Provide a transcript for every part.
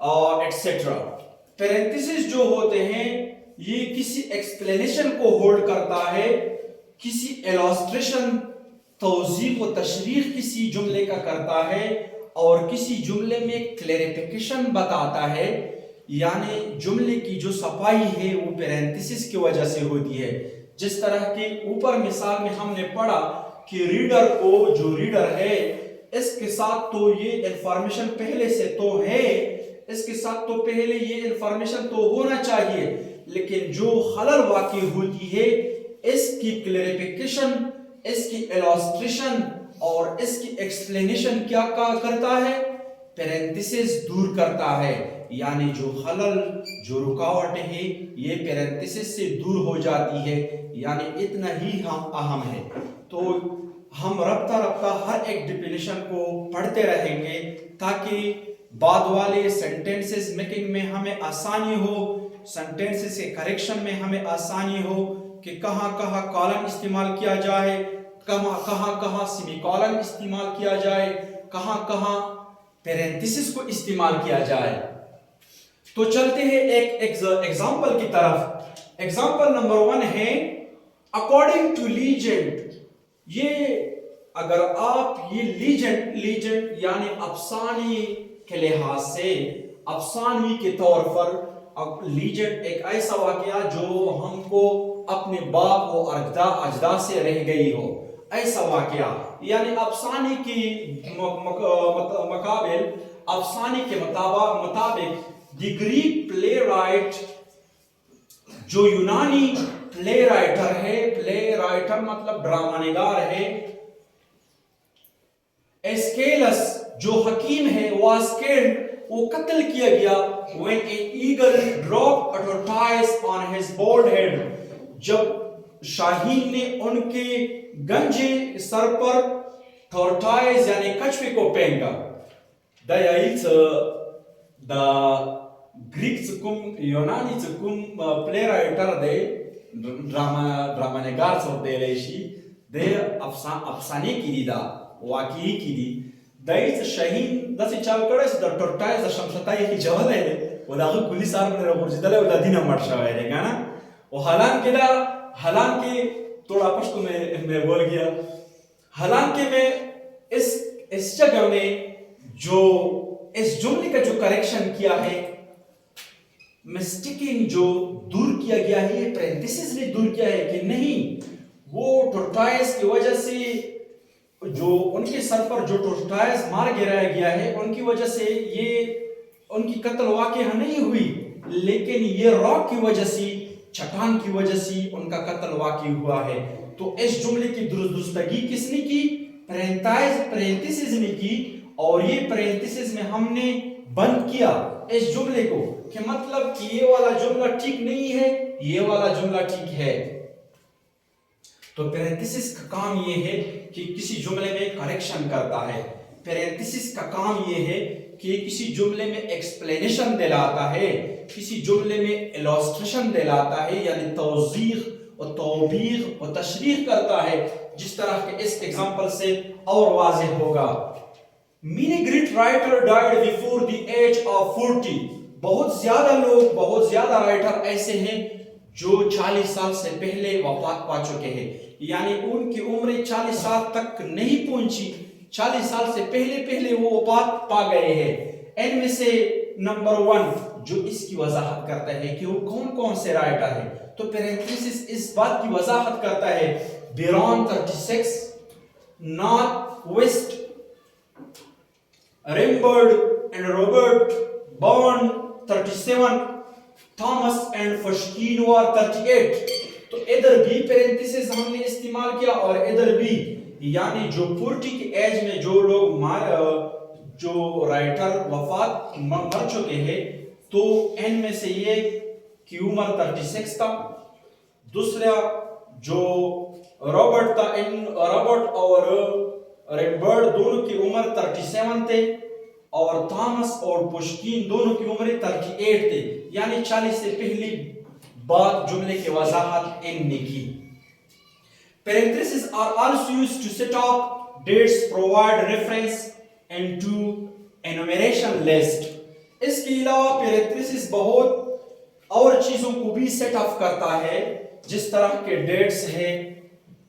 Etcetera. Parenthesis جو ہوتے ہیں یہ کسی ایکسپلینیشن کو ہولڈ کرتا ہے, کسی ایلاسٹریشن, توضیح و تشریح کسی جملے کا کرتا ہے, اور کسی جملے میں کلیریفیکیشن بتاتا ہے. یعنی جملے کی جو صفائی ہے وہ پیرنتھیسس کی وجہ سے ہوتی ہے. جس طرح کہ اوپر مثال میں ہم نے پڑھا کہ ریڈر کو, جو ریڈر ہے اس کے ساتھ تو یہ انفارمیشن پہلے سے تو ہے, اس کے ساتھ تو پہلے یہ انفارمیشن تو ہونا چاہیے, لیکن جو خلل واقع ہوتی ہے اس کی کلیریفیکیشن, اس کی ایلاسٹریشن اور اس کی ایکسپلینیشن کیا کرتا ہے, پیرنتھیسس دور کرتا ہے. یعنی جو خلل, جو رکاوٹ ہے یہ پیرنتھیسس سے دور ہو جاتی ہے. یعنی اتنا ہی ہم اہم ہے. تو ہم رفتہ رفتہ ہر ایک ڈیفینیشن کو پڑھتے رہیں گے تاکہ بعد والے سینٹینسز میکنگ میں ہمیں آسانی ہو, سینٹینسز کے کریکشن میں ہمیں آسانی ہو کہ کہاں کہاں کالن استعمال کیا جائے, کہاں کہاں سیمی کالن استعمال کیا جائے, کہاں کہاں پیرنتھیسس کو استعمال کیا جائے. تو چلتے ہیں ایک ایگزامپل کی طرف. ایگزامپل نمبر 1 ہے اکارڈنگ ٹو لیجنڈ. یہ اگر آپ یہ لیجنڈ یعنی افسانے کے لحاظ سے, افسانوی کے طور پر لیجنڈ ایک ایسا واقعہ جو ہم کو اپنے باپ و اجداد سے رہ گئی ہو, ایسا واقعہ. یعنی افسانے کی مقابل, افسانے کے مطابق دی گریک پلے رائٹ, جو یونانی پلے رائٹر ہے, پلے رائٹر مطلب ڈرامہ نگار ہے, ایسکیلس جو حکیم ہے, وہ قتل کیا گیا when an eagle dropped a tortoise on his bald head. جب شاہین نے ان کے گنجے سر پر ٹورٹائز یعنی کچھوے کو پھینکا. دا گریک څکوم یونانی څکوم پلے رائٹر دی, ډرامه نګار څه ویلی شي, د افسانې کې دي, دا واقعي کې دي. دای شاهین داسې چال کړی چې د ټورټایز د شمشتای کې جوړی دی او د هغه کلي سر باندې راغورځېدلی او د دینه مړ شوی دی که نه. او حالانکہ تھوڑا پشتو میں بول گیا, حالانکہ میں اس جگہ میں جو اس جملے کا جو کریکشن کیا ہے, مسٹیکنگ جو دور کیا گیا ہے, یہ پیرنتھیسس نے دور کیا ہے کہ نہیں, وہ ٹورٹائز کی وجہ سے جو ان کے سر پر جو ٹورٹائز مار گرایا گیا ہے ان کی وجہ سے یہ ان کی قتل واقعہ نہیں ہوئی, لیکن یہ راک کی وجہ سے, چٹان کی وجہ سے ان کا قتل واقع ہوا ہے. تو اس جملے کی درستگی کس نے کی, پیرنتھیسس نے کی. اور یہ پیرنتھیسس میں ہم نے بند کیا اس جملے کو کہ مطلب کہ یہ والا جملہ ٹھیک نہیں ہے, یہ والا جملہ ٹھیک ہے. تو پیرنتھیسس کا کام یہ ہے کہ کسی جملے میں کریکشن کرتا ہے. پیرنتھیسس کا کام یہ ہے کہ کسی جملے میں ایکسپلینیشن دلاتا ہے, کسی جملے میں ایلاسٹریشن دلاتا ہے, یعنی توضیح اور توبیخ اور تشریح کرتا ہے, جس طرح کہ اس ایگزامپل سے اور واضح ہوگا. Many great writers died before the age of 40. بہت زیادہ لوگ, بہت زیادہ رائٹر ایسے ہیں جو 40 سال سے پہلے وفات پا چکے ہیں. یعنی ان کی عمر 40 سال تک نہیں پہنچی, 40 سال سے پہلے وہ وفات پا گئے ہیں. ان میں سے نمبر 1 جو اس کی وضاحت کرتا ہے کہ وہ کون کون سے رائٹر ہیں, تو پیرنتھیسس اس بات کی وضاحت کرتا ہے. بیرون 36, نارتھ ویسٹ, ریمبرڈ and Robert Baron 37, Thomas and فشکین وار 38. تو ادھر بھی پیرنتھیسس ہم نے استعمال کیا اور ادھر بھی, یعنی جو 40 کی ایج میں جو لوگ جو رائٹر وفات مر چکے ہیں, تو ان میں سے یہ کی عمر 36 تھا. دوسرا جو رابرٹ تھا, رابرٹ اور ریمبرڈ دونوں کی عمر 37 تھے, اور تھامس اور پشکین دونوں کی عمر 38 تھے. یعنی 40 سے پہلی بات جملے کی وضاحت ان نے کی. Parentheses are also used to set up dates, provide reference and to enumeration list. اس کے علاوہ پیرنتھیسس بہت اور چیزوں کو بھی سیٹ اپ کرتا ہے، جس طرح کے ڈیٹس ہے،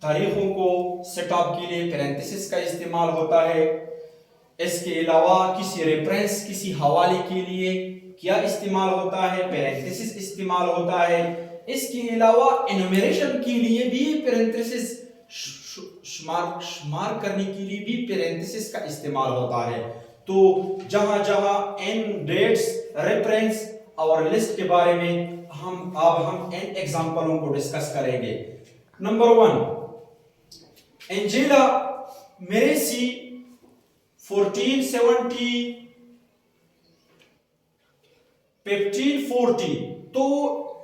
تاریخوں کو سیٹ اپ کے لیے پیرنتھیسس کا استعمال ہوتا ہے۔ اس کے علاوہ کسی ریفرنس، کسی حوالے کے لیے کیا استعمال ہوتا ہے؟ پیرنتھیسس استعمال ہوتا ہے۔ اس کے علاوہ انومیریشن کے لیے بھی پیرنتھیسس، شمار کرنے کے لیے بھی پیرنتھیسس کا استعمال ہوتا ہے۔ تو جہاں جہاں ان ڈیٹس، ریفرنس اور لسٹ کے بارے میں ہم ان ایگزامپلوں کو ڈسکس کریں گے۔ نمبر 1، اینجیلا میریسی 1540 تو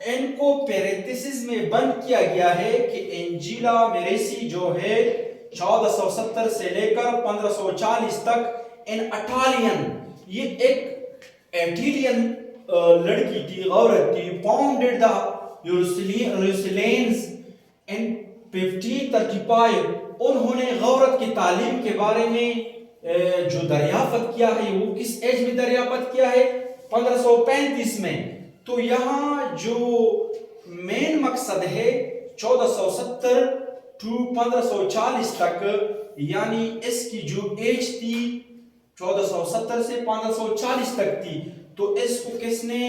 ان کو پیرنتھیسس میں بند کیا گیا ہے کہ اینجیلا میریسی جو ہے 1470 سے لے کر 1540 تک ان اٹالین، یہ ایک ایٹیلین لڑکی تھی، عورت تھی، فاؤنڈیڈ دا یوروسلینز ان 1535۔ انہوں نے عورت کی تعلیم کے بارے میں جو دریافت کیا ہے، وہ کس ایج میں دریافت کیا ہے؟ 1535 میں۔ تو یہاں جو مین مقصد ہے 1470 ٹو 1540 تک، یعنی اس کی جو ایج تھی 1470 سے 1540 تک تھی، تو اس کو کس نے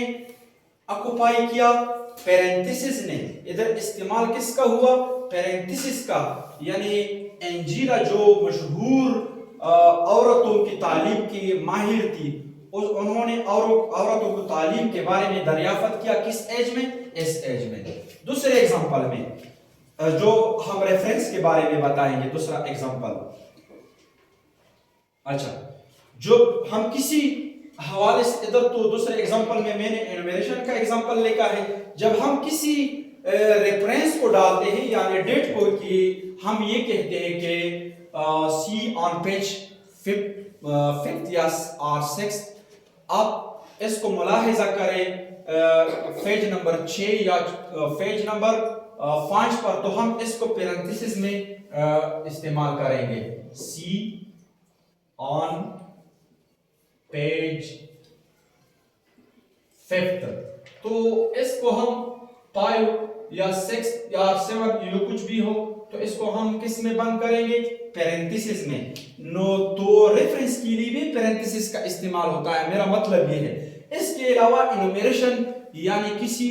اکوپائی کیا؟ پیرنتھیسس نے۔ ادھر استعمال کس کا ہوا؟ پیرنتھیسس کا۔ یعنی اینجیلا جو مشہور عورتوں کی تعلیم کی ماہر تھی، انہوں نے عورتوں کو تعلیم کے بارے میں دریافت کیا کس ایج میں؟ اس ایج میں۔ دوسرے ایگزامپل میں جو ہم ریفرنس کے بارے میں بتائیں گے، دوسرا ایگزامپل، اچھا، جو ہم کسی حوالے سے، ادھر تو دوسرے ایگزامپل میں نے انومیریشن کا ایگزامپل لکھا ہے، جب ہم کسی ریفرنس کو ڈالتے ہیں یعنی ڈیٹ کو، کہ ہم یہ کہتے ہیں کہ سی آن پیج 5 یا 6، آپ اس کو ملاحظہ کریں پیج نمبر 6 یا پیج نمبر 5 پر، تو ہم اس کو پیرنتھیسس میں استعمال کریں گے، سی آن پیج 5۔ تو اس کو ہم 5 یا 6 یا 7 جو کچھ بھی ہو، تو اس کو ہم کس میں بند کریں گے؟ پیرنتھیسس میں۔ تو ریفرنس کے لیے بھی پیرنتھیسس کا استعمال ہوتا ہے، میرا مطلب یہ ہے۔ اس کے علاوہ انومیریشن یعنی کسی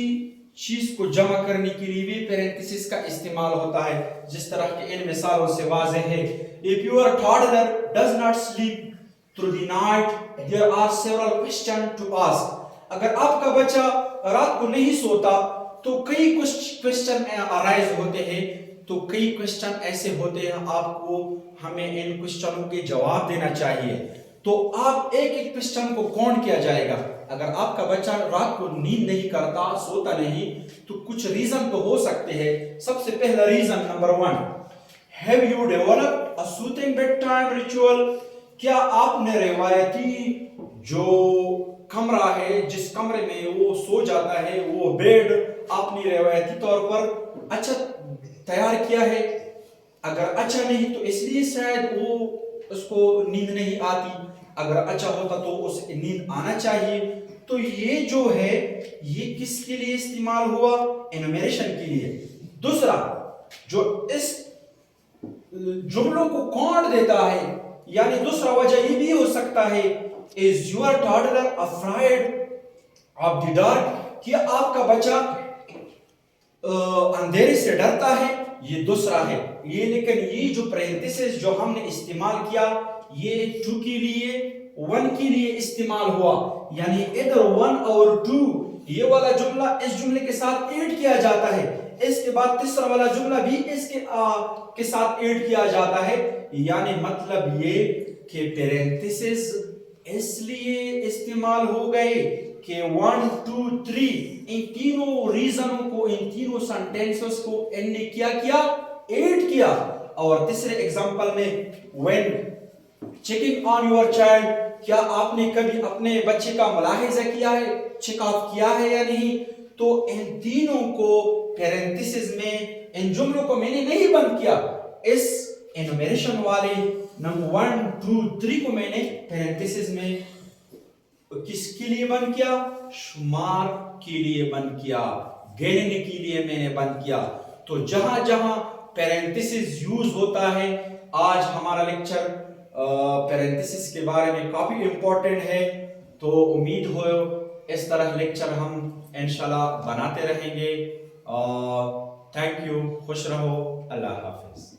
چیز کو جمع کرنے کے لیے بھی پیرنتھیسس کا استعمال ہوتا ہے، جس طرح کہ ان مثالوں سے واضح ہے۔ If your toddler does not sleep through the night, there are several questions to ask۔ اگر آپ کا بچہ رات کو نہیں سوتا تو کئی کوشچن ارائز ہوتے ہیں، تو کئی کوشچن ایسے ہوتے ہیں، آپ کو ہمیں ان کوشچنوں کے جواب دینا چاہیے۔ تو آپ ایک ایک کوشچن کو کاؤنٹ کیا جائے گا۔ اگر آپ کا بچہ رات کو نیند نہیں کرتا، سوتا نہیں، تو کچھ ریزن تو ہو سکتے ہیں۔ سب سے پہلا reason number 1، have you developed a soothing bedtime ritual؟ کیا آپ نے روایتی جو کمرہ ہے، جس کمرے میں وہ سو جاتا ہے، وہ بیڈ آپ نے روایتی طور پر اچھا تیار کیا ہے؟ اگر اچھا نہیں تو اس لیے شاید وہ اس کو نیند نہیں آتی، اگر اچھا ہوتا تو اسے نیند آنا چاہیے۔ تو یہ جو ہے یہ کس کے لیے استعمال ہوا؟ انومیریشن کے لیے۔ دوسرا جو اس جملوں کو کون دیتا ہے، یعنی دوسرا وجہ یہ بھی ہو سکتا ہے is your toddler afraid of the dark؟ کیا آپ کا بچہ اندھیرے سے ڈرتا ہے؟ یہ دوسرا ہے یہ۔ لیکن یہ جو پیرنتھیسس جو ہم نے استعمال کیا، یہ 2 کے لیے 1 کے لیے استعمال ہوا، یعنی ادھر 1 اور 2 یہ والا جملہ اس جملے کے ساتھ ایڈ کیا جاتا ہے، اس کے بعد تیسرا والا جملہ بھی اس کے ساتھ ایڈ کیا جاتا ہے۔ یعنی مطلب یہ کہ پیرنتھیسس اس لیے استعمال ہو گئے کہ 1 2 3 ان تینوں ریزنوں کو، ان تینوں سینٹینسز کو ان نے کیا ایڈ کیا۔ اور تیسرے ایگزامپل میں when checking on your child، کیا آپ نے کبھی اپنے بچے کا ملاحظہ کیا ہے، چیک آف کیا ہے یا نہیں؟ تو ان تینوں کو پیرنتھیسس میں، ان جملوں کو میں نے نہیں بند کیا، اس انومیریشن والے نمبر 1 2 3 کو میں نے پیرنتھیسس میں کس کے لیے بند کیا؟ شمار کے لیے بند کیا، گننے کے لیے میں نے بند کیا۔ تو جہاں جہاں پیرنتھسس یوز ہوتا ہے، آج ہمارا لیکچر پیرنتھسس کے بارے میں کافی امپورٹنٹ ہے، تو امید ہو اس طرح لیکچر ہم انشاءاللہ بناتے رہیں گے۔ تھینک یو، خوش رہو، اللہ حافظ۔